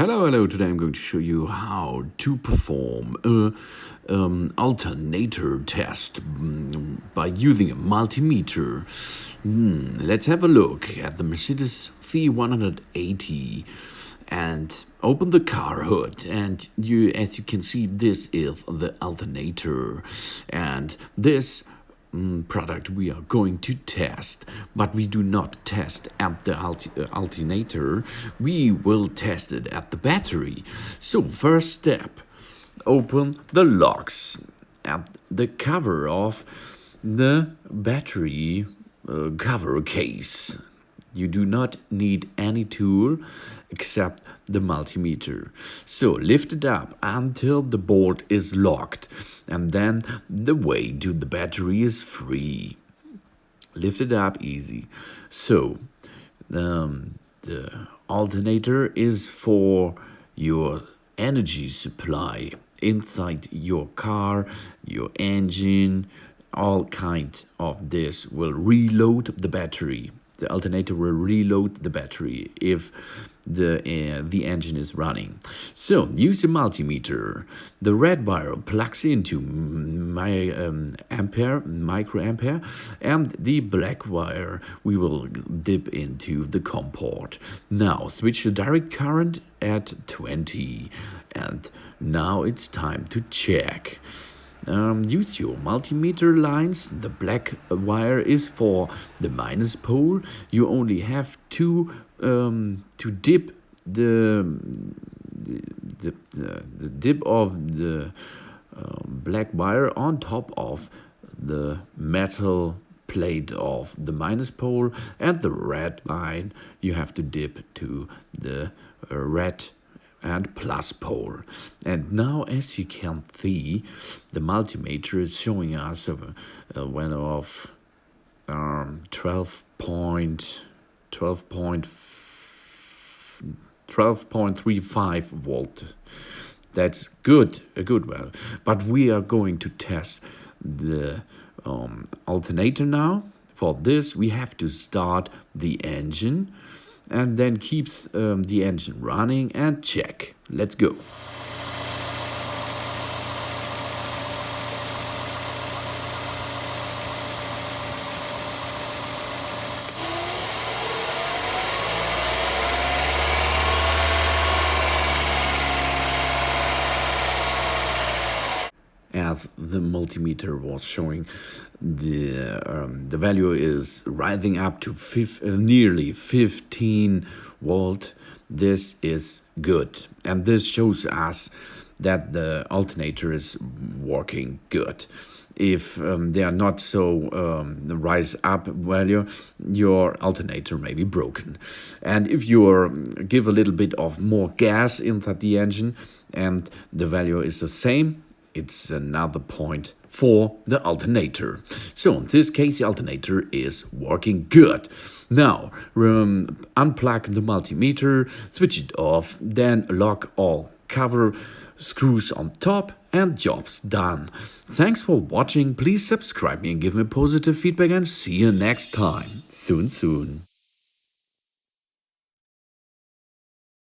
Hello. Today I'm going to show you how to perform a alternator test by using a multimeter. Let's have a look at the Mercedes C180 and open the car hood. And as you can see, this is the alternator, and this product we are going to test, but we do not test at the alternator, we will test it at the battery. So first step, open the locks at the cover of the battery cover case. You do not need any tool except the multimeter. So lift it up until the bolt is locked, and then the way to the battery is free. Lift it up easy. So the alternator is for your energy supply inside your car, your engine. All kinds of this will reload the battery. The alternator will reload the battery if the engine is running. So use a multimeter. The red wire plugs into microampere, and the black wire we will dip into the COM port. Now switch the direct current at 20, and now it's time to check. Use your multimeter lines. The black wire is for the minus pole. You only have to dip the dip of the black wire on top of the metal plate of the minus pole, and the red line you have to dip to the red and plus pole. And now, as you can see, the multimeter is showing us a value of 12.35 volt. That's good, a good value. But we are going to test the alternator now. For this, we have to start the engine, and then keeps the engine running and check. Let's go. As the multimeter was showing, the value is rising up to nearly 15 volt. This is good, and this shows us that the alternator is working good. If they are not so rise up value, your alternator may be broken. And if you give a little bit of more gas inside the engine and the value is the same, it's another point for the alternator. So in this case, the alternator is working good. Now unplug the multimeter, switch it off, then lock all cover screws on top, and job's done. Thanks for watching. Please subscribe me and give me positive feedback, and see you next time. Soon.